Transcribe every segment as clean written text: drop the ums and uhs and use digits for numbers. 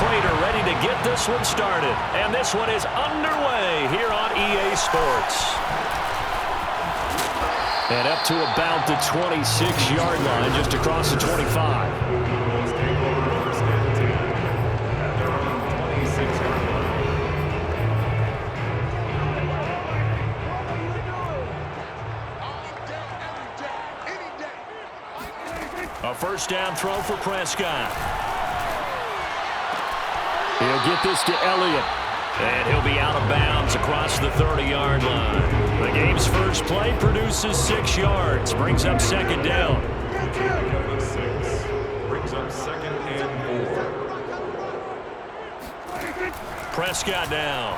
Prater ready to get this one started. And this one is underway here on EA Sports. And up to about the 26-yard line, just across the 25. A first down throw for Prescott. He'll get this to Elliott. And he'll be out of bounds across the 30-yard line. The game's first play produces 6 yards. Brings up second down. Brings up second and 4. Prescott now.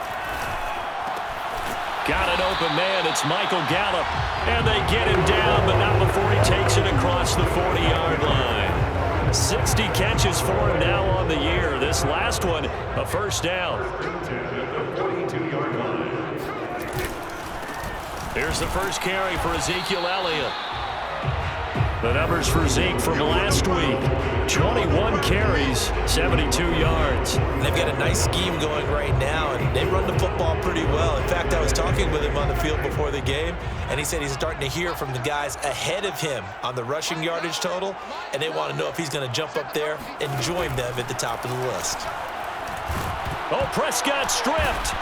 Got an open man. It's Michael Gallup. And they get him down, but not before he takes it across the 40-yard line. 60 catches for him now on the year. This last one, a first down. Here's the first carry for Ezekiel Elliott. The numbers for Zeke from last week. 21 carries, 72 yards. They've got a nice scheme going right now, and they run the football pretty well. In fact, I was talking with him on the field before the game, and he said he's starting to hear from the guys ahead of him on the rushing yardage total, and they want to know if he's going to jump up there and join them at the top of the list. Oh, Prescott stripped.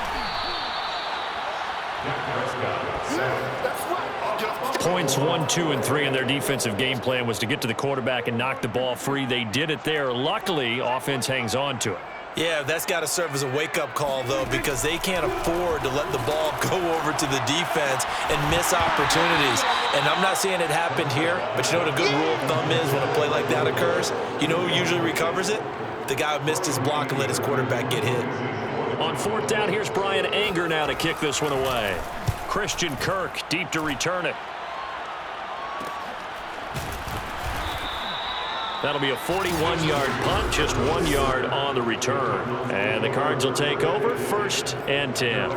Points 1, 2, and 3 in their defensive game plan was to get to the quarterback and knock the ball free. They did it there. Luckily, offense hangs on to it. Yeah, that's got to serve as a wake-up call, though, because they can't afford to let the ball go over to the defense and miss opportunities. And I'm not saying it happened here, but you know what a good rule of thumb is when a play like that occurs? You know who usually recovers it? The guy who missed his block and let his quarterback get hit. On fourth down, here's Brian Anger now to kick this one away. Christian Kirk deep to return it. That'll be a 41-yard punt, just 1 yard on the return. And the Cards will take over, 1st and 10.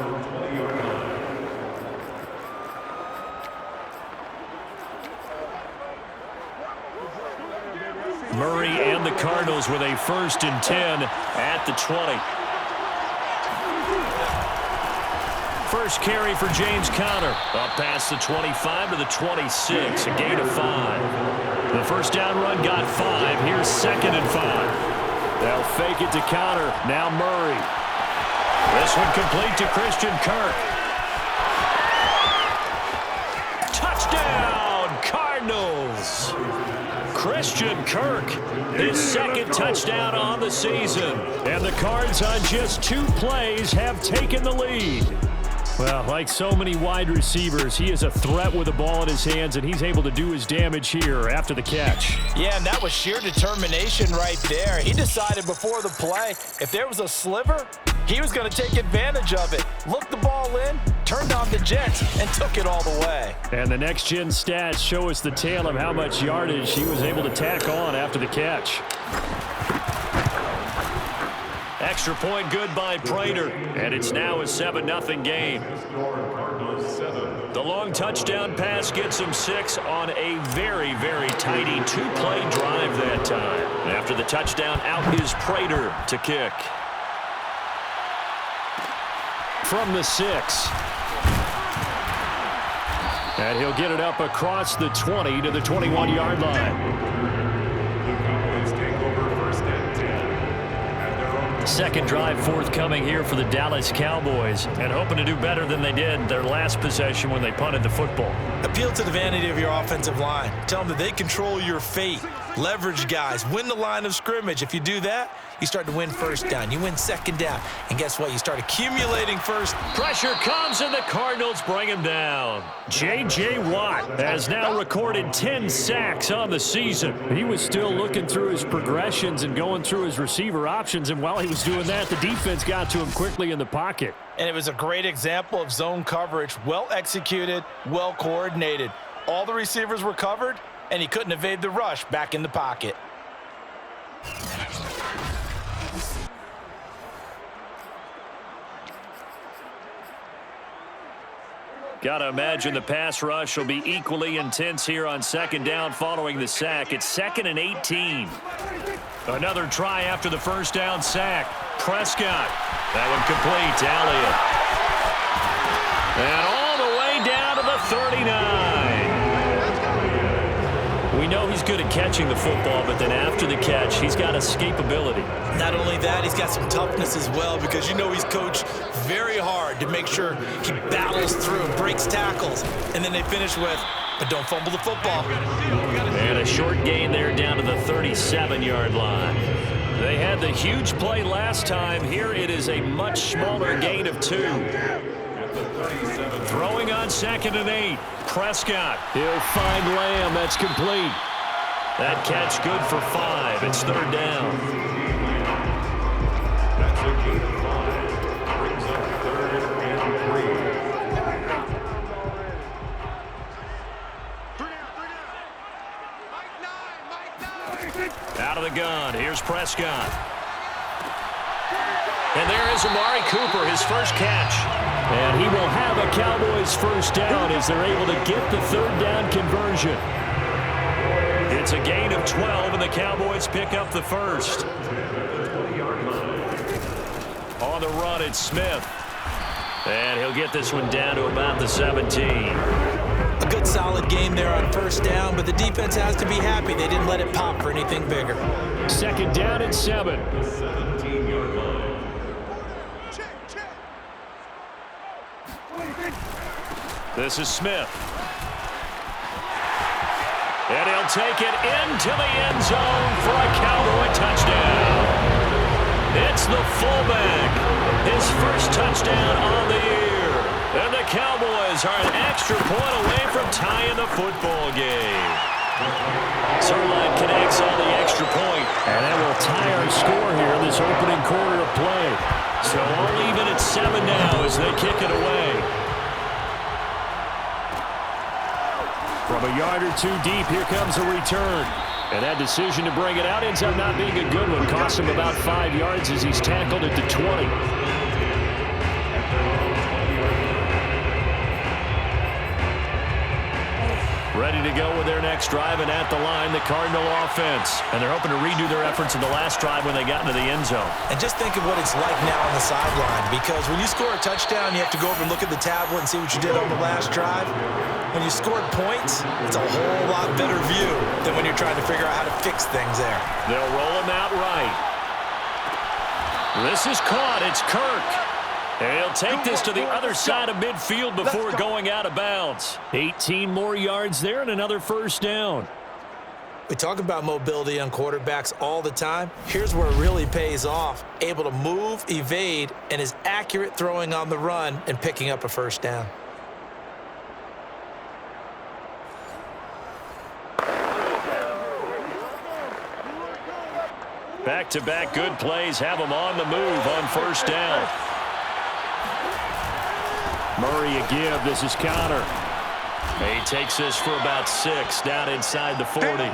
Murray and the Cardinals with a 1st and 10 at the 20. First carry for James Conner. Up past the 25 to the 26, a gain of 5. The first down run got 5. Here's 2nd and 5. They'll fake it to Conner. Now Murray. This one complete to Christian Kirk. Touchdown, Cardinals. Christian Kirk, his 2nd touchdown on the season. And the Cards on just 2 plays have taken the lead. Well, like so many wide receivers, he is a threat with the ball in his hands, and he's able to do his damage here after the catch. Yeah, and that was sheer determination right there. He decided before the play, if there was a sliver, he was going to take advantage of it. Looked the ball in, turned on the jets, and took it all the way. And the next-gen stats show us the tale of how much yardage he was able to tack on after the catch. Extra point good by Prater, and it's now a 7-0 game. The long touchdown pass gets him 6 on a very, very tidy 2-play drive that time. After the touchdown, out is Prater to kick. From the 6. And he'll get it up across the 20 to the 21-yard line. Second drive forthcoming here for the Dallas Cowboys, and hoping to do better than they did their last possession when they punted the football. Appeal to the vanity of your offensive line. Tell them that they control your fate. Leverage guys. Win the line of scrimmage. If you do that, you start to win first down. You win second down. And guess what? You start accumulating first. Pressure comes, and the Cardinals bring him down. J.J. Watt has now recorded 10 sacks on the season. He was still looking through his progressions and going through his receiver options, and while he was doing that, the defense got to him quickly in the pocket. And it was a great example of zone coverage. Well executed, well coordinated. All the receivers were covered, and he couldn't evade the rush back in the pocket. Got to imagine the pass rush will be equally intense here on second down following the sack. It's 2nd and 18. Another try after the first down sack. Prescott. That one complete to Elliott. And all the way down to the 39. We know he's good at catching the football, but then after the catch, he's got escapability. Not only that, he's got some toughness as well, because you know he's coached very hard to make sure he battles through, breaks tackles, and then they finish with, but don't fumble the football. And a short gain there down to the 37-yard line. They had the huge play last time. Here it is a much smaller gain of 2. Throwing on 2nd and 8. Prescott. He'll find Lamb. That's complete. That catch good for 5. It's 3rd down. That's a gain of 5. Brings up 3rd and 3. Out of the gun. Here's Prescott. And there is Amari Cooper, his first catch. And he will have a Cowboys first down as they're able to get the 3rd down conversion. It's a gain of 12, and the Cowboys pick up the first. On the run, it's Smith. And he'll get this one down to about the 17. A good solid game there on first down, but the defense has to be happy they didn't let it pop for anything bigger. 2nd down and 7. 17-yard line. This is Smith. And he'll take it into the end zone for a Cowboy touchdown. It's the fullback. His first touchdown on the year. And the Cowboys are an extra point away from tying the football game. Zerline connects on the extra point. And that will tie our score here in this opening quarter of play. So all even at 7 now as they kick it away. From a yard or 2 deep, here comes a return. And that decision to bring it out ends up not being a good one. Costs him about 5 yards as he's tackled at the 20. Ready to go with their next drive, and at the line, the Cardinal offense. And they're hoping to redo their efforts in the last drive when they got into the end zone. And just think of what it's like now on the sideline, because when you score a touchdown, you have to go over and look at the tablet and see what you did on the last drive. When you scored points, it's a whole lot better view than when you're trying to figure out how to fix things there. They'll roll him out right. This is caught. It's Kirk. And he'll take this to the other side of midfield before going out of bounds. 18 more yards there and another first down. We talk about mobility on quarterbacks all the time. Here's where it really pays off. Able to move, evade, and is accurate throwing on the run and picking up a first down. Back-to-back good plays have them on the move on first down. Murray a give. This is Connor. He takes this for about 6 down inside the 40.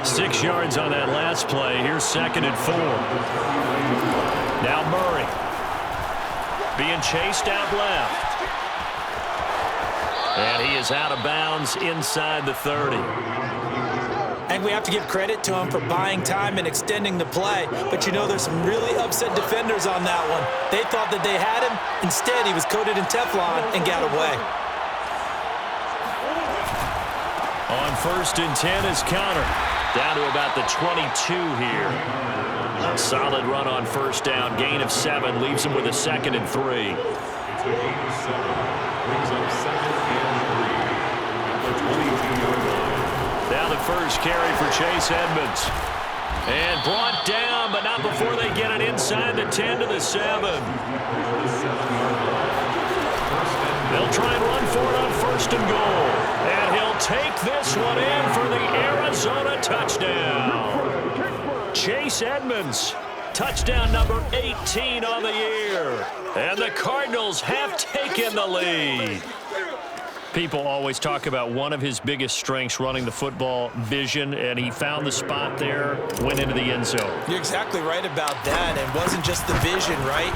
6 yards on that last play. Here's 2nd and 4. Now Murray being chased out left. And he is out of bounds inside the 30. And we have to give credit to him for buying time and extending the play. But you know, there's some really upset defenders on that one. They thought that they had him. Instead, he was coated in Teflon and got away. On 1st and 10 is Connor. Down to about the 22 here. A solid run on first down. Gain of 7. Leaves him with a 2nd and 3. It's a gain of 7. Brings up 2nd and 3. At the 22-yard line. Now the first carry for Chase Edmonds. And brought down, but not before they get it inside the 10 to the 7. They'll try and run for it on 1st and goal. And he'll take this one in for the Arizona touchdown. Chase Edmonds, touchdown number 18 on the year. And the Cardinals have taken the lead. People always talk about one of his biggest strengths, running the football, vision, and he found the spot there, went into the end zone. You're exactly right about that. It wasn't just the vision, right?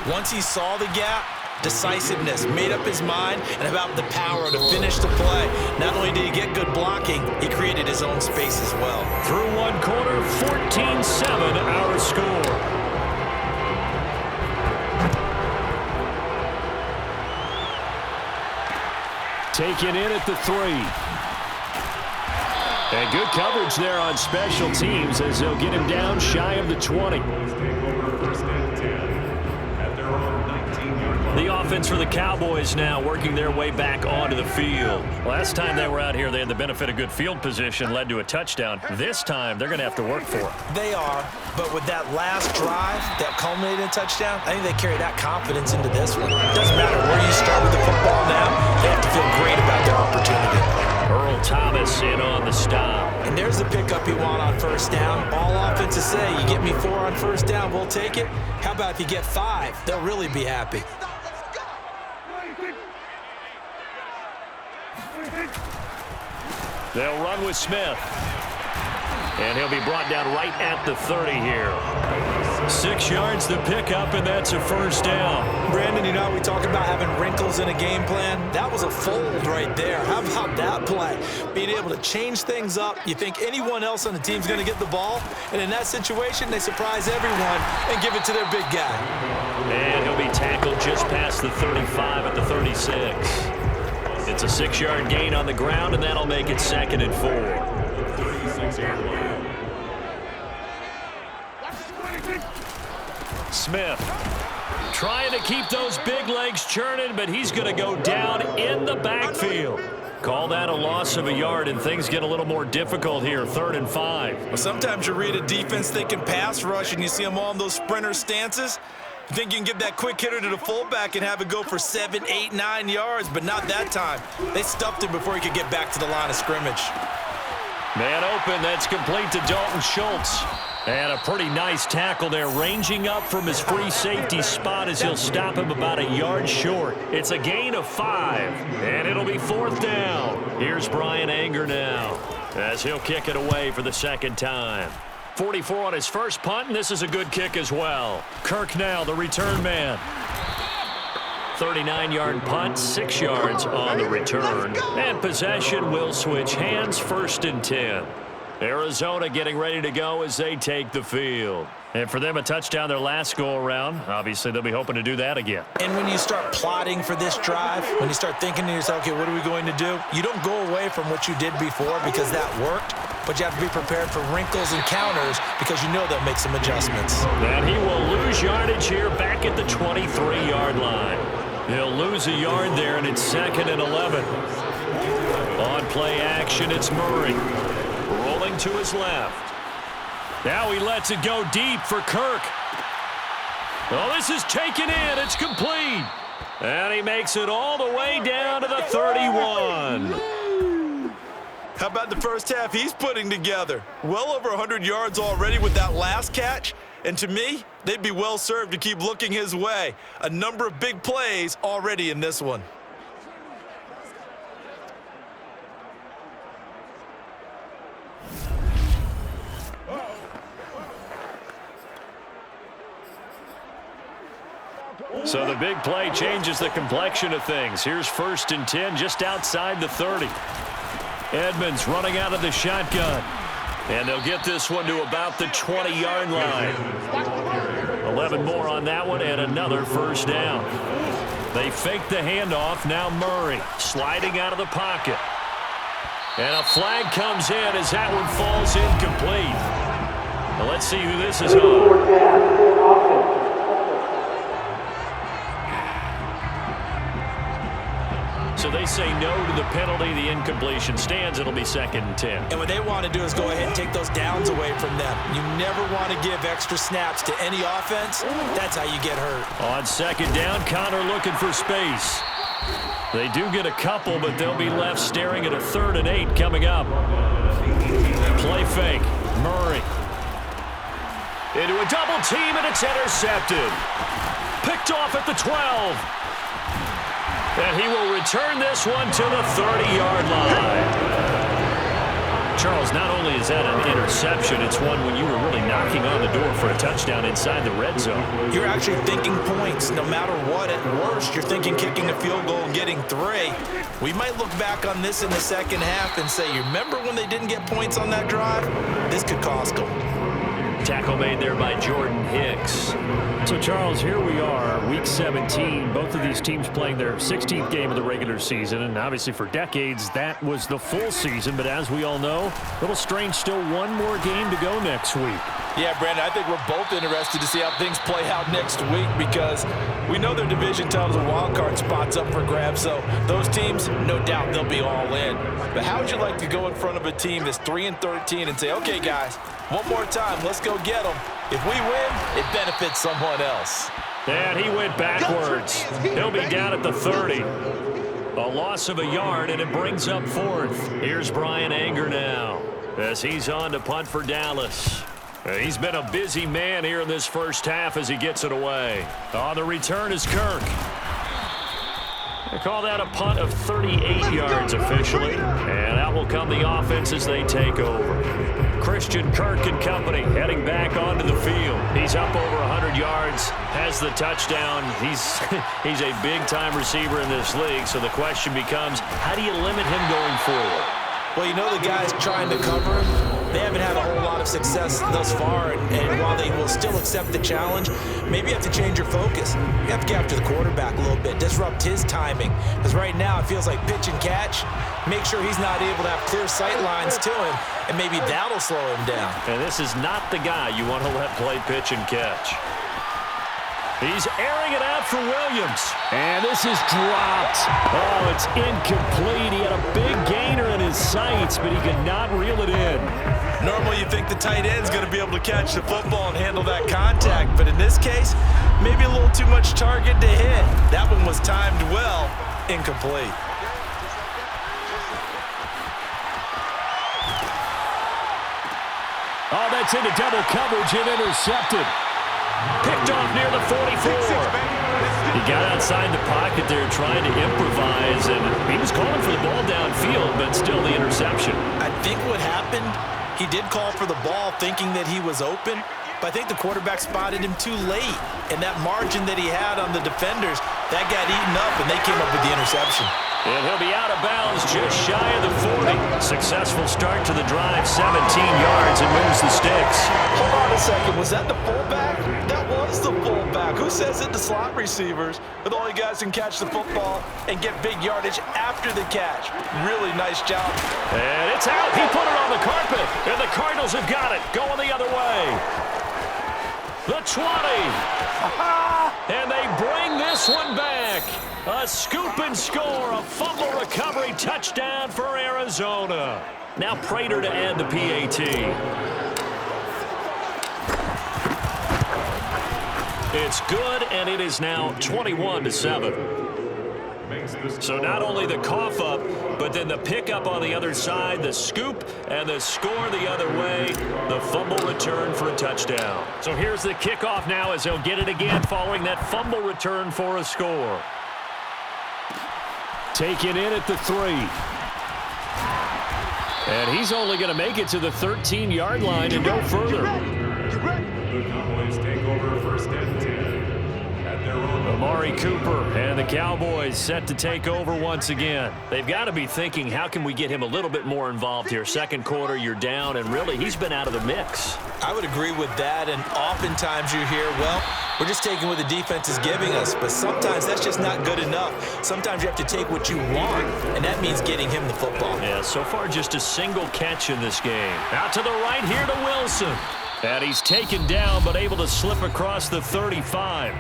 Once he saw the gap, decisiveness, made up his mind, and about the power to finish the play. Not only did he get good blocking, he created his own space as well. Through one quarter, 14-7 our score. Taken in at the 3. And good coverage there on special teams as they'll get him down shy of the 20. The offense for the Cowboys now working their way back onto the field. Last time they were out here, they had the benefit of good field position, led to a touchdown. This time, they're going to have to work for it. They are, but with that last drive that culminated in a touchdown, I think they carry that confidence into this one. It doesn't matter where you start with the football now, they have to feel great about their opportunity. Earl Thomas in on the stop. And there's the pickup you want on first down. All offenses say, you get me 4 on first down, we'll take it. How about if you get 5? They'll really be happy. They'll run with Smith. And he'll be brought down right at the 30 here. 6 yards the pickup, and that's a first down. Brandon, you know how we talk about having wrinkles in a game plan? That was a fold right there. How about that play? Being able to change things up. You think anyone else on the team's going to get the ball, and in that situation, they surprise everyone and give it to their big guy. And he'll be tackled just past the 35 at the 36. It's a 6-yard gain on the ground, and that'll make it 2nd and 4. 36-yard line. Smith trying to keep those big legs churning, but he's going to go down in the backfield. Call that a loss of a yard, and things get a little more difficult here, 3rd and 5. Well, sometimes you read a defense thinking pass rush, and you see them all in those sprinter stances. You think you can give that quick hitter to the fullback and have it go for 7, 8, 9 yards, but not that time. They stuffed him before he could get back to the line of scrimmage. Man open, that's complete to Dalton Schultz. And a pretty nice tackle there, ranging up from his free safety spot as he'll stop him about a yard short. It's a gain of 5, and it'll be 4th down. Here's Brian Anger now as he'll kick it away for the 2nd time. 44 on his first punt, and this is a good kick as well. Kirk now, the return man. 39-yard punt, 6 yards on the return. And possession will switch hands, 1st and 10. Arizona getting ready to go as they take the field. And for them, a touchdown their last go-around. Obviously, they'll be hoping to do that again. And when you start plotting for this drive, when you start thinking to yourself, okay, what are we going to do? You don't go away from what you did before because that worked, but you have to be prepared for wrinkles and counters because you know they'll make some adjustments. And he will lose yardage here back at the 23-yard line. He'll lose a yard there, and it's 2nd and 11. On play action, it's Murray. Rolling to his left. Now he lets it go deep for Kirk. Oh, this is taken in. It's complete. And he makes it all the way down to the 31. How about the first half he's putting together? Well over 100 yards already with that last catch. And to me, they'd be well served to keep looking his way. A number of big plays already in this one. So the big play changes the complexion of things. Here's 1st and 10 just outside the 30. Edmonds running out of the shotgun. And they'll get this one to about the 20-yard line. 11 more on that one and another first down. They fake the handoff. Now Murray sliding out of the pocket. And a flag comes in as that one falls incomplete. Now let's see who this is on. So they say no to the penalty. The incompletion stands. It'll be 2nd and 10. And what they want to do is go ahead and take those downs away from them. You never want to give extra snaps to any offense. That's how you get hurt. On 2nd down, Connor looking for space. They do get a couple, but they'll be left staring at a 3rd and 8 coming up. Play fake. Murray. Into a double team, and it's intercepted. Picked off at the 12. And he will return this one to the 30-yard line. Charles, not only is that an interception, it's one when you were really knocking on the door for a touchdown inside the red zone. You're actually thinking points. No matter what, at worst, you're thinking kicking a field goal and getting 3. We might look back on this in the second half and say, you remember when they didn't get points on that drive? This could cost them. Tackle made there by Jordan Hicks. So, Charles, here we are, Week 17. Both of these teams playing their 16th game of the regular season. And obviously for decades, that was the full season. But as we all know, a little strange, still one more game to go next week. Yeah, Brandon, I think we're both interested to see how things play out next week because we know their division titles and wild card spots up for grabs. So those teams, no doubt, they'll be all in. But how would you like to go in front of a team that's 3-13 and say, okay, guys, one more time, let's go get them. If we win, it benefits someone else. And he went backwards. He'll be down at the 30. A loss of a yard, and it brings up 4th. Here's Brian Anger now as he's on to punt for Dallas. He's been a busy man here in this first half as he gets it away. On the return is Kirk. They call that a punt of 38 yards officially, and out will come the offense as they take over. Christian Kirk and company heading back onto the field. He's up over 100 yards, has the touchdown. He's a big-time receiver in this league, so the question becomes, how do you limit him going forward? Well, you know the guys trying to cover him, they haven't had a whole lot of success thus far, and while they will still accept the challenge, maybe you have to change your focus. You have to get after the quarterback a little bit, disrupt his timing, because right now it feels like pitch and catch. Make sure he's not able to have clear sight lines to him, and maybe that'll slow him down. And this is not the guy you want to let play pitch and catch. He's airing it out for Williams. And this is dropped. Oh, it's incomplete. He had a big gainer in his sights, but he could not reel it in. Normally you think the tight end's going to be able to catch the football and handle that contact, but in this case, maybe a little too much target to hit. That one was timed well, incomplete. Oh, that's into double coverage and intercepted. Picked off near the 44. He got outside the pocket there trying to improvise, and he was calling for the ball downfield, but still the interception. I think what happened, he did call for the ball thinking that he was open, but I think the quarterback spotted him too late, and that margin that he had on the defenders, that got eaten up, and they came up with the interception. And he'll be out of bounds just shy of the 40. Successful start to the drive, 17 yards, and moves the sticks. Hold on a second, was that the fullback? That was the fullback. Who says it to slot receivers? With all you guys can catch the football and get big yardage after the catch. Really nice job. And it's out. He put it on the carpet, and the Cardinals have got it. Going the other way. The 20. And they bring this one back. A scoop and score, a fumble recovery touchdown for Arizona. Now Prater to add the PAT. It's good, and it is now 21-7. So not only the cough up, but then the pickup on the other side, the scoop, and the score the other way, the fumble return for a touchdown. So here's the kickoff now as they'll get it again following that fumble return for a score. Taken in at the 3. And he's only going to make it to the 13-yard line and go further. The Cowboys take over first and 10 at their own. Amari Cooper and the Cowboys set to take over once again. They've got to be thinking, how can we get him a little bit more involved here? Second quarter, you're down, and really, he's been out of the mix. I would agree with that, and oftentimes you hear, well, we're just taking what the defense is giving us, but sometimes that's just not good enough. Sometimes you have to take what you want, and that means getting him the football. Yeah, so far just a single catch in this game. Out to the right here to Wilson. And he's taken down, but able to slip across the 35.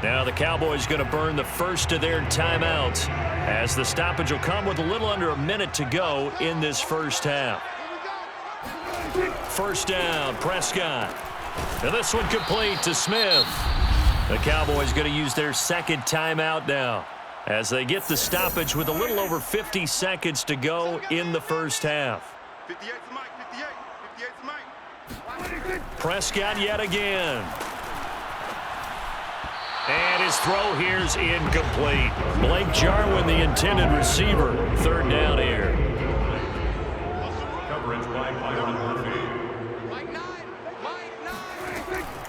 Now the Cowboys going to burn the first of their timeouts as the stoppage will come with a little under a minute to go in this first half. First down, Prescott. And this one complete to Smith. The Cowboys going to use their second timeout now as they get the stoppage with a little over 50 seconds to go in the first half. 58 to Mike, 58 to Mike. Prescott yet again. And his throw here's incomplete. Blake Jarwin, the intended receiver. Third down here. Coverage by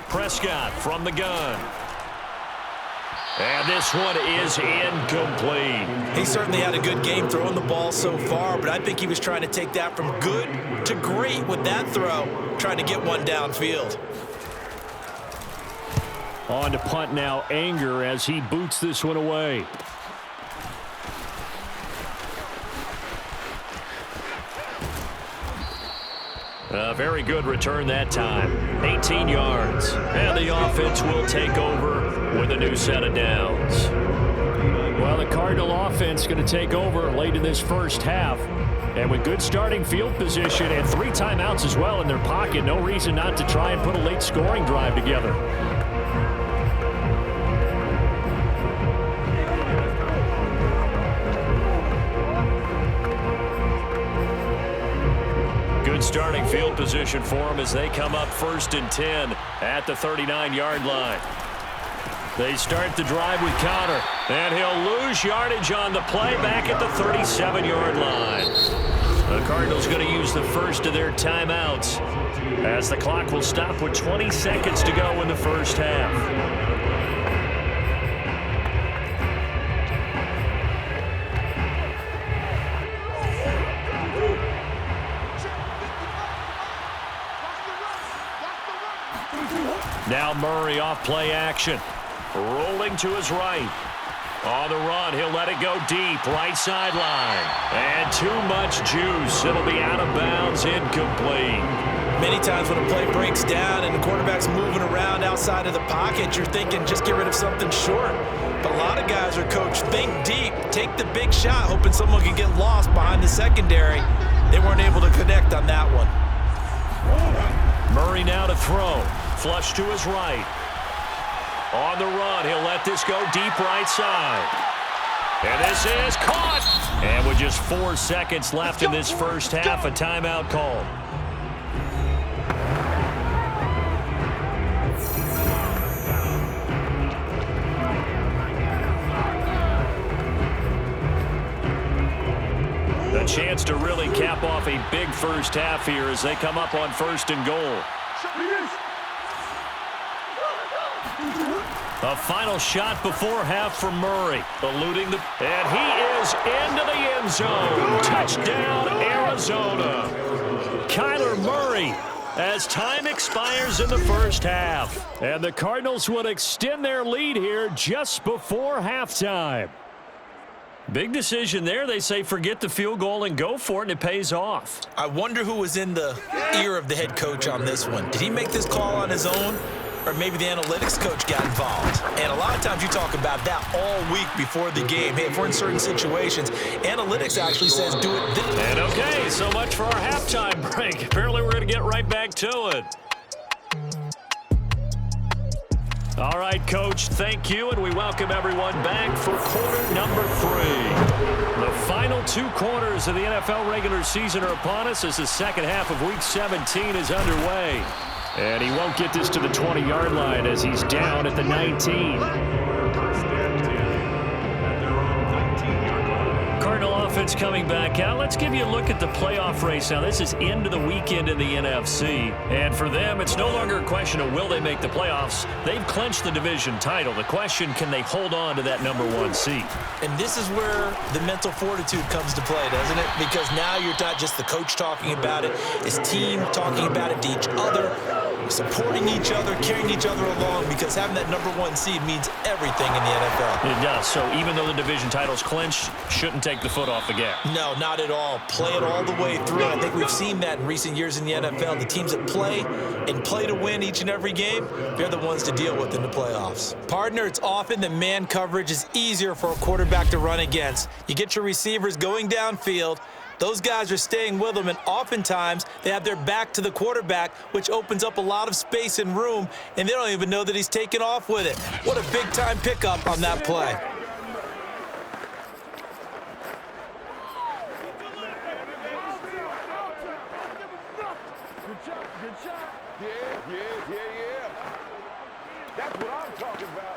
Prescott from the gun. And this one is incomplete. He certainly had a good game throwing the ball so far, but I think he was trying to take that from good to great with that throw, trying to get one downfield. On to punt now, Anger, as he boots this one away. A very good return that time. 18 yards. And the offense will take over with a new set of downs. Well, the Cardinal offense going to take over late in this first half. And with good starting field position and 3 timeouts as well in their pocket, no reason not to try and put a late scoring drive together. Good starting field position for them as they come up 1st and 10 at the 39-yard line. They start the drive with Connor, and he'll lose yardage on the play back at the 37-yard line. The Cardinals going to use the first of their timeouts as the clock will stop with 20 seconds to go in the first half. Now Murray off play action. Rolling to his right. On the run, he'll let it go deep. Right sideline. And too much juice. It'll be out of bounds, incomplete. Many times when a play breaks down and the quarterback's moving around outside of the pocket, you're thinking just get rid of something short. But a lot of guys are coached, think deep, take the big shot, hoping someone can get lost behind the secondary. They weren't able to connect on that one. Murray now to throw. Flush to his right. On the run, he'll let this go deep right side. And this is caught. And with just 4 seconds left in this first half, a timeout called. A chance to really cap off a big first half here as they come up on 1st and goal. A final shot before half from Murray. Eluding the... And he is into the end zone. Touchdown, Arizona. Kyler Murray as time expires in the first half. And the Cardinals would extend their lead here just before halftime. Big decision there. They say forget the field goal and go for it, and it pays off. I wonder who was in the ear of the head coach on this one. Did he make this call on his own? Or maybe the analytics coach got involved. And a lot of times you talk about that all week before the game. Hey, if we're in certain situations, analytics actually says do it this way. And okay, so much for our halftime break. Apparently we're going to get right back to it. All right, Coach, thank you, and we welcome everyone back for quarter number 3. The final 2 quarters of the NFL regular season are upon us as the second half of Week 17 is underway. And he won't get this to the 20-yard line as he's down at the 19. Cardinal offense coming back out. Let's give you a look at the playoff race now. This is into the weekend in the NFC. And for them, it's no longer a question of will they make the playoffs. They've clinched the division title. The question, can they hold on to that number 1 seed? And this is where the mental fortitude comes to play, doesn't it? Because now you're not just the coach talking about it. It's team talking about it to each other, supporting each other, carrying each other along, because having that number 1 seed means everything in the NFL. It does. So even though the division title's clinched, shouldn't take the foot off the gas. No, not at all. Play it all the way through. I think we've seen that in recent years in the NFL. The teams that play and play to win each and every game, they're the ones to deal with in the playoffs. Partner, it's often that man coverage is easier for a quarterback to run against. You get your receivers going downfield. Those guys are staying with them, and oftentimes they have their back to the quarterback, which opens up a lot of space and room, and they don't even know that he's taken off with it. What a big-time pickup on that play. Good shot. Yeah. That's what I'm talking about.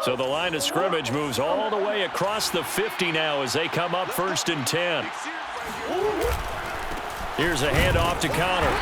So the line of scrimmage moves all the way across the 50 now as they come up 1st and 10. Here's a handoff to Connor.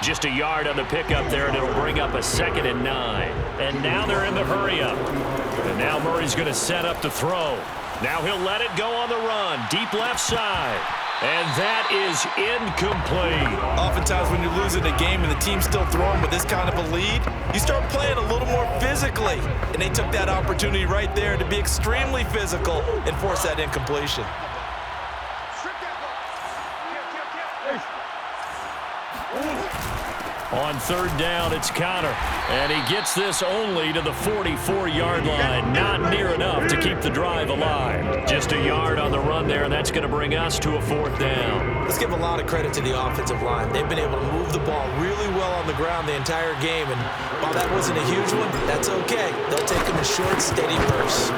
Just a yard on the pickup there, and it'll bring up a 2nd and 9. And now they're in the hurry-up. And now Murray's going to set up to throw. Now he'll let it go on the run. Deep left side. And that is incomplete. Oftentimes when you're losing a game and the team's still throwing with this kind of a lead, you start playing a little more physically. And they took that opportunity right there to be extremely physical and force that incompletion. On 3rd down, it's Connor. And he gets this only to the 44-yard line. Not near enough to keep the drive alive. Just a yard on the run there, and that's going to bring us to a 4th down. Let's give a lot of credit to the offensive line. They've been able to move the ball really well on the ground the entire game. And while that wasn't a huge one, that's okay. They'll take them in short, steady bursts.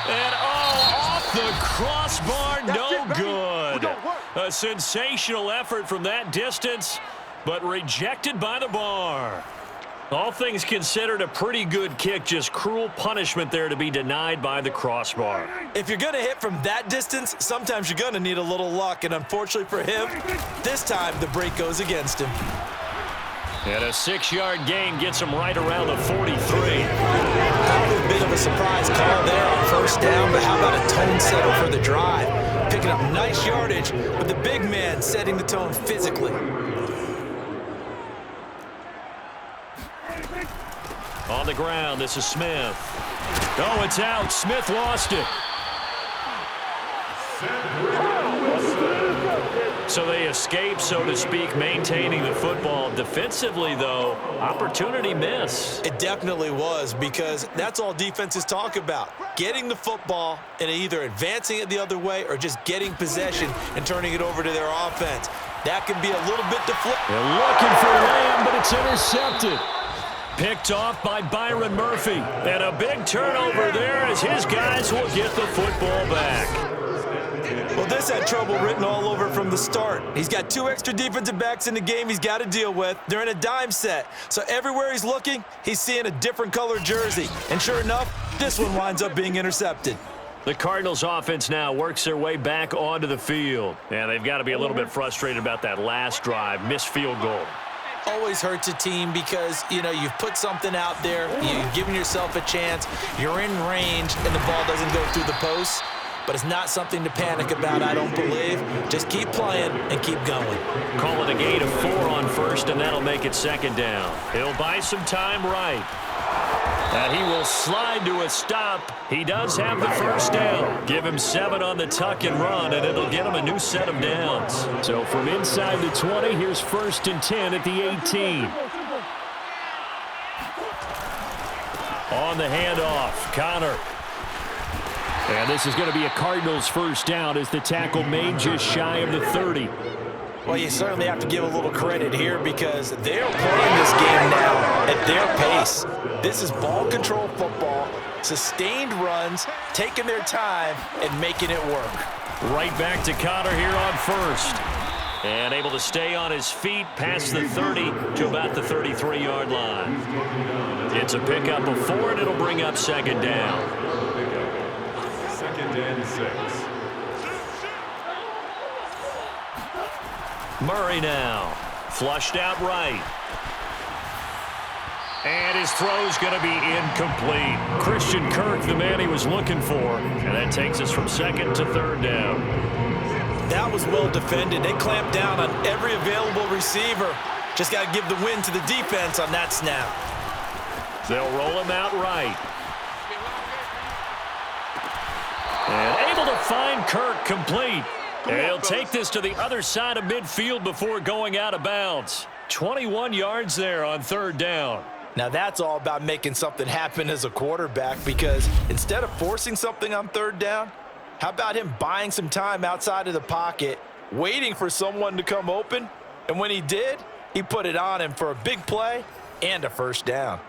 And off the crossbar, no good. A sensational effort from that distance, but rejected by the bar. All things considered, a pretty good kick, just cruel punishment there to be denied by the crossbar. If you're going to hit from that distance, sometimes you're going to need a little luck, and unfortunately for him, this time the break goes against him. And a 6-yard gain gets him right around the 43. Probably a bit of a surprise call there on 1st down, but how about a tone setter for the drive? Picking up nice yardage, but the big man setting the tone physically. On the ground, this is Smith. Oh, it's out. Smith lost it. So they escape, so to speak, maintaining the football. Defensively, though, opportunity miss. It definitely was, because that's all defenses talk about. Getting the football and either advancing it the other way or just getting possession and turning it over to their offense. That can be a little bit deflected. They're looking for Lamb, but it's intercepted. Picked off by Byron Murphy. And a big turnover there as his guys will get the football back. Well, this had trouble written all over from the start. He's got 2 extra defensive backs in the game he's got to deal with. They're in a dime set. So everywhere he's looking, he's seeing a different color jersey. And sure enough, this one winds up being intercepted. The Cardinals offense now works their way back onto the field. And they've got to be a little bit frustrated about that last drive, missed field goal. Always hurts a team because, you've put something out there, you've given yourself a chance, you're in range, and the ball doesn't go through the posts. But it's not something to panic about, I don't believe. Just keep playing and keep going. Call it a gain of 4 on 1st, and that'll make it 2nd down. He'll buy some time right. And he will slide to a stop. He does have the 1st down. Give him 7 on the tuck and run, and it'll get him a new set of downs. So from inside the 20, here's 1st and 10 at the 18. On the handoff, Connor. And this is going to be a Cardinals 1st down as the tackle made just shy of the 30. Well, you certainly have to give a little credit here because they're playing this game now at their pace. This is ball control football, sustained runs, taking their time, and making it work. Right back to Connor here on 1st. And able to stay on his feet past the 30 to about the 33-yard line. It's a pickup of 4, and it'll bring up 2nd down. 2nd and 6. Murray now. Flushed out right. And his throw's going to be incomplete. Christian Kirk, the man he was looking for. And that takes us from 2nd to 3rd down. That was well defended. They clamped down on every available receiver. Just got to give the win to the defense on that snap. They'll roll him out right. And able to find Kirk complete. And he'll take this to the other side of midfield before going out of bounds. 21 yards there on 3rd down. Now that's all about making something happen as a quarterback, because instead of forcing something on 3rd down, how about him buying some time outside of the pocket, waiting for someone to come open, and when he did, he put it on him for a big play and a 1st down.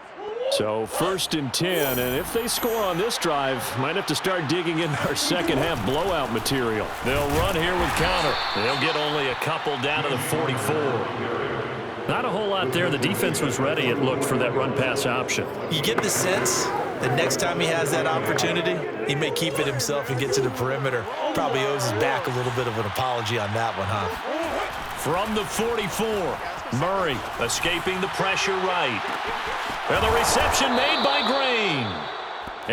So 1st and 10, and if they score on this drive, might have to start digging in our second half blowout material. They'll run here with Connor. They'll get only a couple down to the 44. Not a whole lot there. The defense was ready, it looked, for that run-pass option. You get the sense The next time he has that opportunity, he may keep it himself and get to the perimeter. Probably owes his back a little bit of an apology on that one, huh? From the 44, Murray escaping the pressure right. And the reception made by Green.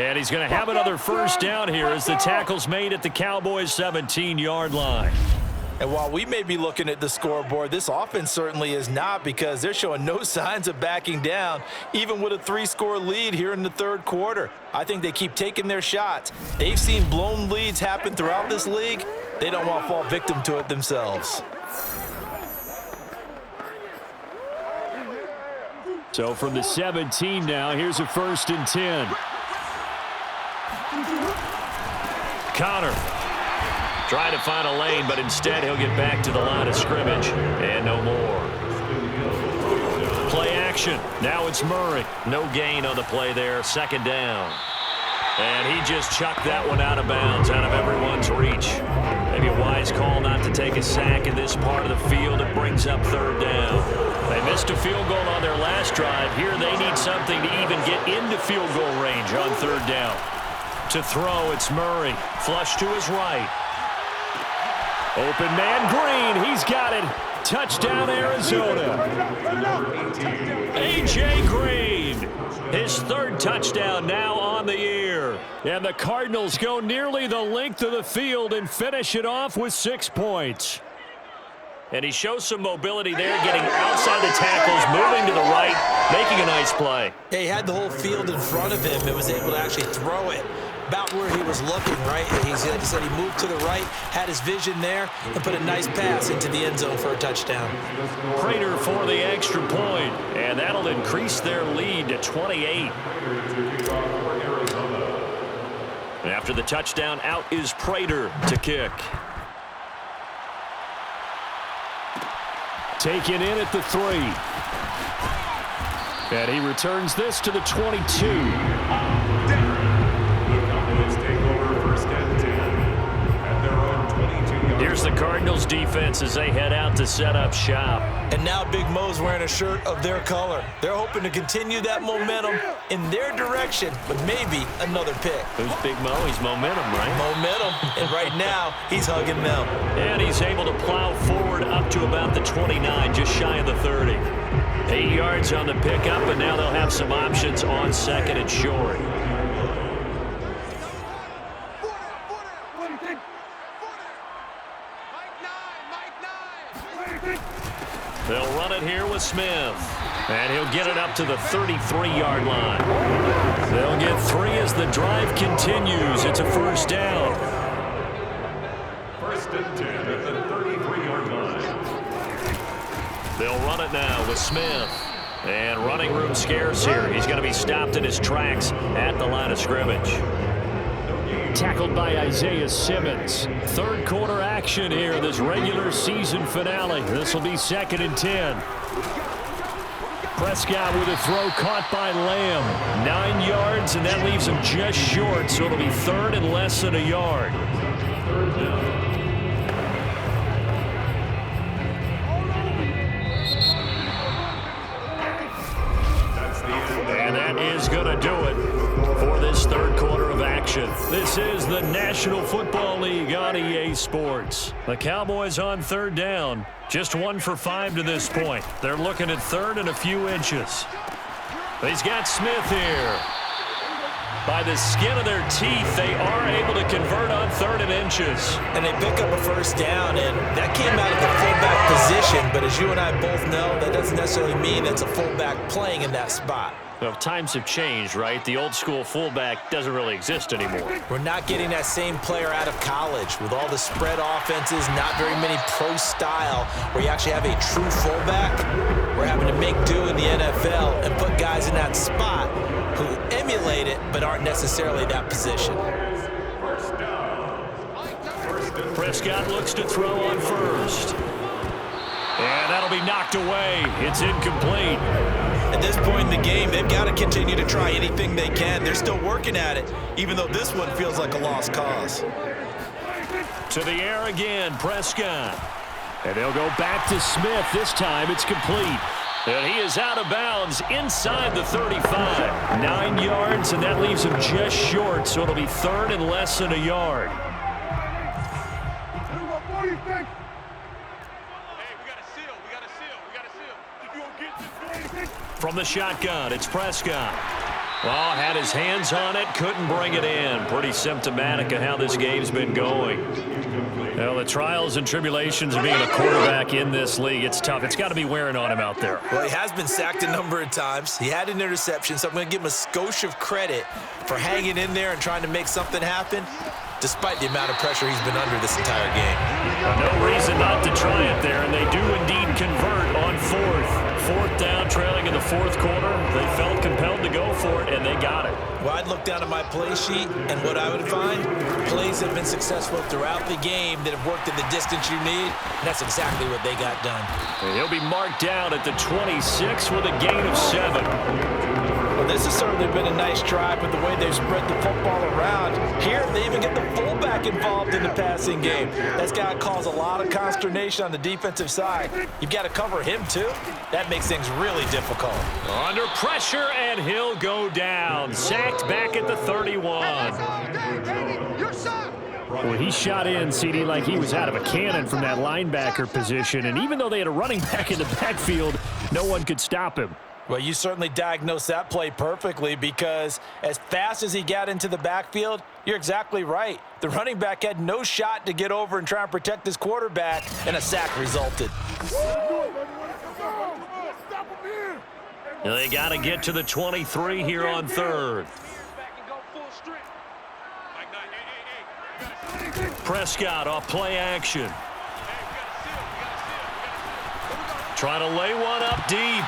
And he's going to have another first down here as the tackle's made at the Cowboys' 17-yard line. And while we may be looking at the scoreboard, this offense certainly is not, because they're showing no signs of backing down, even with a 3-score lead here in the third quarter. I think they keep taking their shots. They've seen blown leads happen throughout this league. They don't want to fall victim to it themselves. So from the 17 now, here's a 1st and 10. Connor trying to find a lane, but instead he'll get back to the line of scrimmage. And no more. Play action. Now it's Murray. No gain on the play there. 2nd down. And he just chucked that one out of bounds, out of everyone's reach. Maybe a wise call not to take a sack in this part of the field. It brings up 3rd down. They missed a field goal on their last drive. Here they need something to even get into field goal range on 3rd down. To throw, it's Murray. Flush to his right. Open man, Green. He's got it. Touchdown, Arizona. A.J. Green. His 3rd touchdown now on the year. And the Cardinals go nearly the length of the field and finish it off with 6 points. And he shows some mobility there, getting outside the tackles, moving to the right, making a nice play. Yeah, he had the whole field in front of him and was able to actually throw it about where he was looking, right? He said he moved to the right, had his vision there, and put a nice pass into the end zone for a touchdown. Prater for the extra point, and that'll increase their lead to 28. And after the touchdown, out is Prater to kick. Taken in at the 3. And he returns this to the 22. Here's the Cardinals defense as they head out to set up shop. And now Big Mo's wearing a shirt of their color. They're hoping to continue that momentum in their direction, but maybe another pick. Who's Big Mo? He's momentum, right? Momentum. And right now, he's hugging them. And he's able to plow forward up to about the 29, just shy of the 30. 8 yards on the pickup, and now they'll have some options on 2nd and short. They'll run it here with Smith. And he'll get it up to the 33-yard line. They'll get 3 as the drive continues. It's a 1st down. 1st and 10 at the 33-yard line. They'll run it now with Smith. And running room scarce here. He's going to be stopped in his tracks at the line of scrimmage. Tackled by Isaiah Simmons. 3rd quarter action here, this regular season finale. This will be 2nd and 10. Prescott with a throw caught by Lamb. 9 yards, and that leaves him just short, so it'll be 3rd and less than a yard. And that is going to do it for this 3rd quarter of action. This is the National Football League on EA Sports. The Cowboys on 3rd down. Just 1 for 5 to this point. They're looking at 3rd and a few inches. He's got Smith here. By the skin of their teeth, they are able to convert on 3rd and inches. And they pick up a 1st down, and that came out of the fullback position. But as you and I both know, that doesn't necessarily mean it's a fullback playing in that spot. Well, times have changed, right? The old school fullback doesn't really exist anymore. We're not getting that same player out of college with all the spread offenses, not very many pro style where you actually have a true fullback. We're having to make do in the NFL and put guys in that spot who emulate it but aren't necessarily that position. Prescott looks to throw on 1st. And that'll be knocked away. It's incomplete. At this point in the game, they've got to continue to try anything they can. They're still working at it, even though this one feels like a lost cause. To the air again, Prescott. And they'll go back to Smith. This time it's complete. And he is out of bounds inside the 35. 9 yards, and that leaves him just short, so it'll be third and less than a yard. From the shotgun, it's Prescott. Well, had his hands on it, couldn't bring it in. Pretty symptomatic of how this game's been going. Well, the trials and tribulations of being a quarterback in this league, it's tough. It's got to be wearing on him out there. Well, he has been sacked a number of times. He had an interception, so I'm going to give him a skosh of credit for hanging in there and trying to make something happen, despite the amount of pressure he's been under this entire game. No reason not to try it there, and they do indeed convert on fourth. Fourth down, trailing in the fourth quarter. They felt compelled to go for it, and they got it. Well, I'd look down at my play sheet, and what I would find, plays that have been successful throughout the game that have worked in the distance you need, and that's exactly what they got done. And he'll be marked down at the 26 with a gain of 7. Well, this has certainly been a nice drive with the way they've spread the football around. Here, they even get the fullback involved in the passing game. That's got to cause a lot of consternation on the defensive side. You've got to cover him, too. That makes things really difficult. Under pressure, and he'll go down. Sacked back at the 31. Well, he shot in, CD, like he was out of a cannon from that linebacker position. And even though they had a running back in the backfield, no one could stop him. Well, you certainly diagnosed that play perfectly, because as fast as he got into the backfield, you're exactly right. The running back had no shot to get over and try and protect his quarterback, and a sack resulted. They got to get to the 23 here on third. Prescott off play action. Trying to lay one up deep.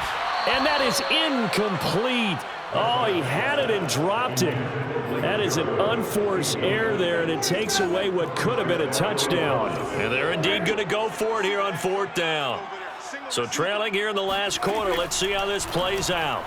And that is incomplete. Oh, he had it and dropped it. That is an unforced error there, and it takes away what could have been a touchdown. And they're indeed going to go for it here on fourth down. So trailing here in the last quarter, let's see how this plays out.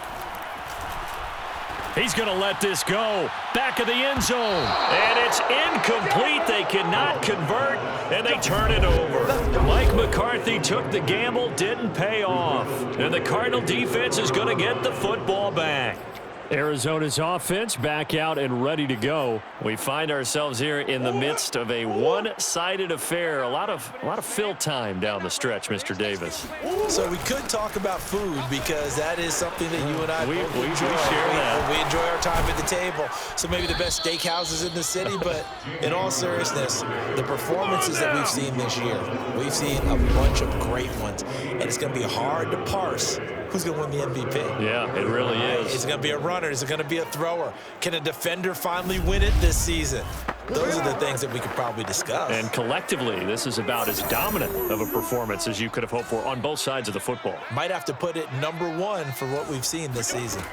He's going to let this go. Back of the end zone. And it's incomplete. They cannot convert, and they turn it over. Mike McCarthy took the gamble, didn't pay off. And the Cardinal defense is going to get the football back. Arizona's offense back out and ready to go. We find ourselves here in the midst of a one-sided affair. A lot of fill time down the stretch, Mr. Davis. So we could talk about food, because that is something that you and I we enjoy. share that. We enjoy our time at the table. So maybe the best steakhouses in the city, but in all seriousness, the performances that we've seen this year, we've seen a bunch of great ones, and it's going to be hard to parse who's going to win the MVP. Yeah, it really is. Is it going to be a runner? Is it going to be a thrower? Can a defender finally win it this season? Those are the things that we could probably discuss. And collectively, this is about as dominant of a performance as you could have hoped for on both sides of the football. Might have to put it #1 for what we've seen this season.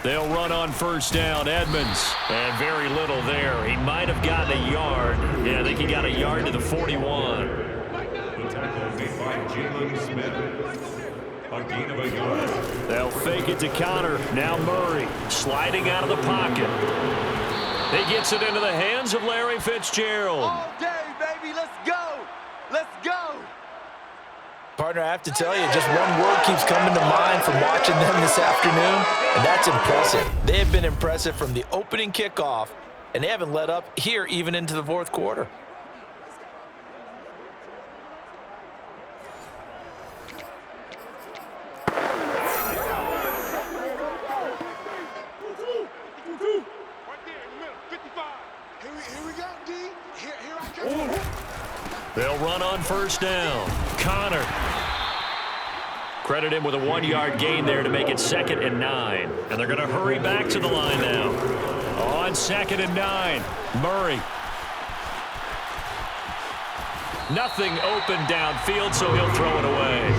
They'll run on first down. Edmonds. And very little there. He might have gotten a yard. Yeah, I think he got a yard to the 41. The tackle made by Jalen Smith. A gain of a yard. They'll fake it to Connor. Now Murray sliding out of the pocket. He gets it into the hands of Larry Fitzgerald. All day, baby. Let's go. Let's go. Partner, I have to tell you, just one word keeps coming to mind from watching them this afternoon, and that's impressive. They have been impressive from the opening kickoff, and they haven't let up here even into the fourth quarter. They'll run on first down. Connor. Credit him with a 1-yard gain there to make it 2nd and 9. And they're going to hurry back to the line now. On 2nd and 9. Murray. Nothing open downfield, so he'll throw it away.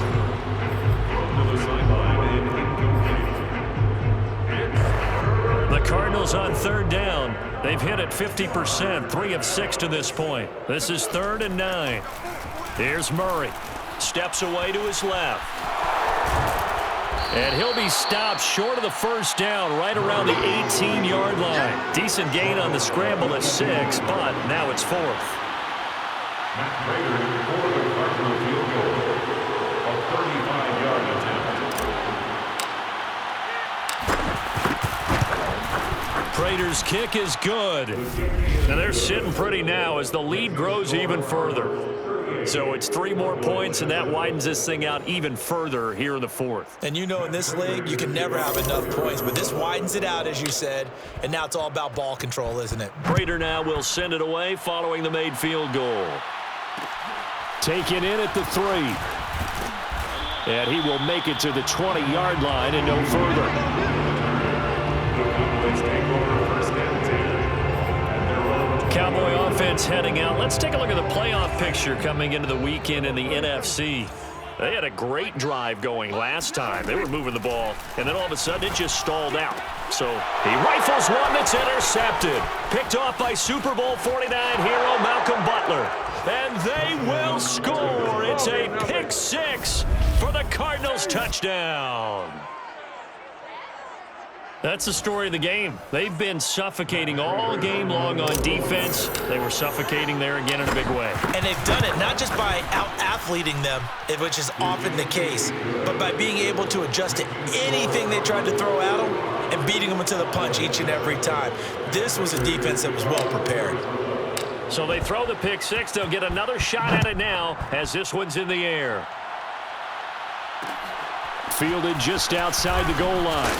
The Cardinals on third down. They've hit it 50%, 3 of 6 to this point. This is 3rd and 9. Here's Murray. Steps away to his left. And he'll be stopped short of the first down right around the 18-yard line. Decent gain on the scramble at 6, but now it's 4th. Matt Prater for the Cardinal field goal. A 35-yard attempt. Prater's kick is good. And they're sitting pretty now as the lead grows even further. So it's 3 more points, and that widens this thing out even further here in the fourth. And you know in this league, you can never have enough points, but this widens it out, as you said, and now it's all about ball control, isn't it? Prater now will send it away following the made field goal. Taken in at the 3. And he will make it to the 20-yard line and no further. Cowboy offense heading out. Let's take a look at the playoff picture coming into the weekend in the NFC. They had a great drive going last time. They were moving the ball, and then all of a sudden it just stalled out. So he rifles one that's intercepted. Picked off by Super Bowl 49 hero Malcolm Butler. And they will score. It's a pick 6 for the Cardinals touchdown. That's the story of the game. They've been suffocating all game long on defense. They were suffocating there again in a big way. And they've done it not just by out-athleting them, which is often the case, but by being able to adjust to anything they tried to throw at them and beating them into the punch each and every time. This was a defense that was well prepared. So they throw the pick 6. They'll get another shot at it now as this one's in the air. Fielded just outside the goal line.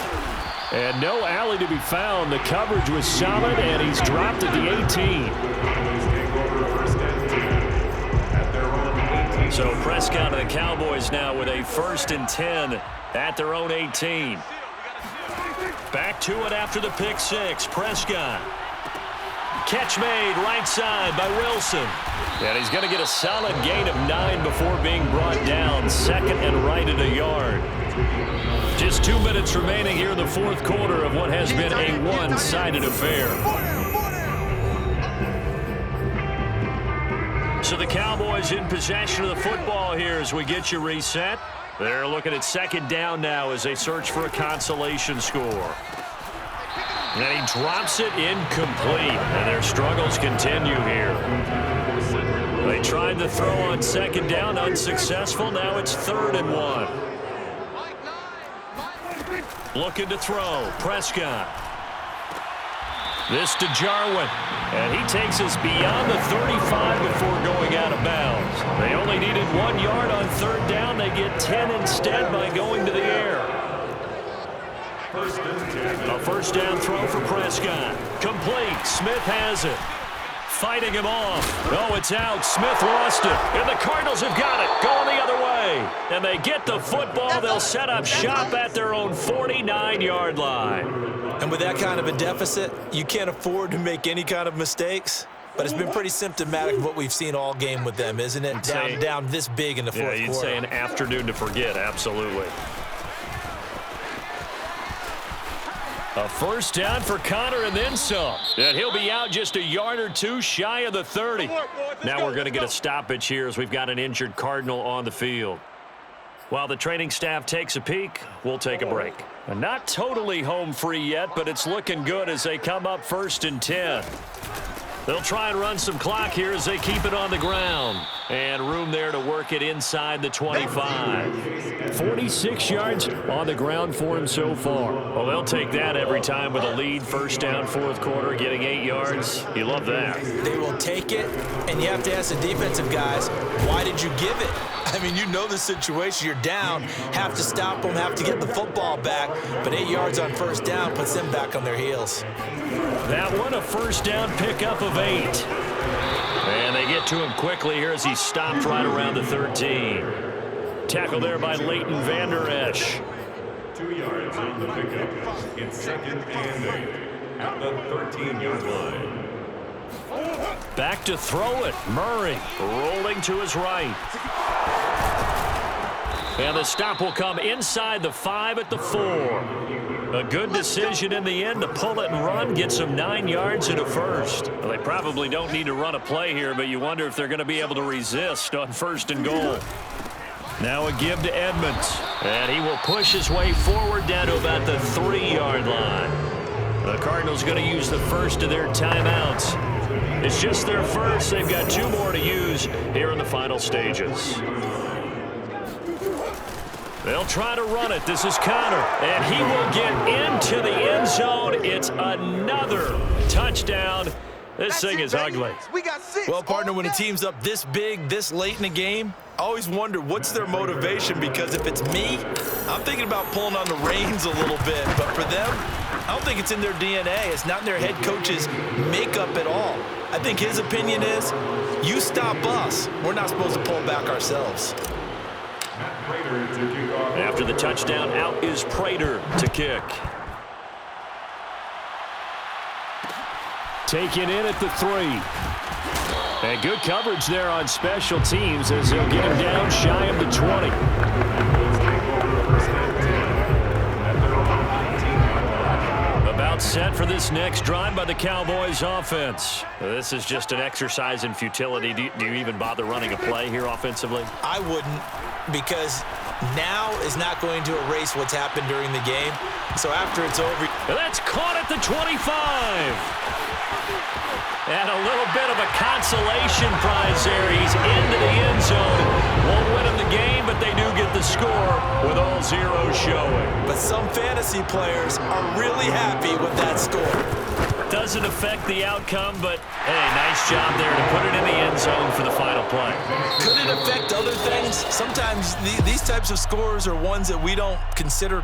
And no alley to be found. The coverage was solid, and he's dropped at the 18. So Prescott and the Cowboys now with a 1st and 10 at their own 18. Back to it after the pick 6. Prescott. Catch made right side by Wilson. And he's going to get a solid gain of 9 before being brought down. 2nd and right at a yard. Just 2 minutes remaining here in the fourth quarter of what has been a one-sided affair. So the Cowboys in possession of the football here as we get you reset. They're looking at 2nd down now as they search for a consolation score. And he drops it incomplete. And their struggles continue here. They tried to throw on 2nd down, unsuccessful. Now it's 3rd and 1. Looking to throw. Prescott. This to Jarwin. And he takes us beyond the 35 before going out of bounds. They only needed 1 yard on 3rd down. They get 10 instead by going to the air. A 1st down throw for Prescott. Complete. Smith has it. Fighting him off. Oh, it's out. Smith lost it. And the Cardinals have got it. Going the other way. And they get the football. They'll set up shop at their own 49-yard line. And with that kind of a deficit, you can't afford to make any kind of mistakes. But it's been pretty symptomatic of what we've seen all game with them, isn't it? Down this big in the fourth quarter. Yeah, you'd say an afternoon to forget. Absolutely. A 1st down for Connor and then some. And he'll be out just a yard or 2 shy of the 30. Now we're going to get a stoppage here as we've got an injured Cardinal on the field. While the training staff takes a peek, we'll take a break. And not totally home free yet, but it's looking good as they come up 1st and 10. They'll try and run some clock here as they keep it on the ground. And room there to work it inside the 25. 46 yards on the ground for him so far. Well, they'll take that every time with a lead. 1st down, 4th quarter, getting 8 yards. You love that. They will take it, and you have to ask the defensive guys, why did you give it? I mean, you know the situation. You're down, have to stop them, have to get the football back. But 8 yards on 1st down puts them back on their heels. That one a 1st down pickup of 8. And they get to him quickly here as he stopped right around the 13. Tackle there by Leighton Vander Esch. 2 yards on the pickup. It's 2nd and 8 at the 13-yard line. Back to throw it. Murray rolling to his right. And the stop will come inside the 5 at the 4. A good decision in the end to pull it and run, get some 9 yards and a 1st. Well, they probably don't need to run a play here, but you wonder if they're going to be able to resist on 1st and goal. Now a give to Edmonds. And he will push his way forward down to about the 3-yard line. The Cardinals going to use the first of their timeouts. It's just their first. They've got 2 more to use here in the final stages. They'll try to run it. This is Connor, and he will get into the end zone. It's another touchdown. This thing is ugly. We got 6. Well, partner, when a team's up this big, this late in the game, I always wonder what's their motivation, because if it's me, I'm thinking about pulling on the reins a little bit. But for them, I don't think it's in their DNA. It's not in their head coach's makeup at all. I think his opinion is, you stop us, we're not supposed to pull back ourselves. After the touchdown, out is Prater to kick. Taken in at the 3. And good coverage there on special teams as they'll get him down shy of the 20. About set for this next drive by the Cowboys offense. This is just an exercise in futility. Do you even bother running a play here offensively? I wouldn't, because now is not going to erase what's happened during the game. So after it's over... That's caught at the 25. And a little bit of a consolation prize there. He's into the end zone. Won't win him the game, but they do get the score with all zeros showing. But some fantasy players are really happy with that score. Doesn't affect the outcome, but, hey, nice job there to put it in the end zone for the final play. Could it affect other things? Sometimes these types of scores are ones that we don't consider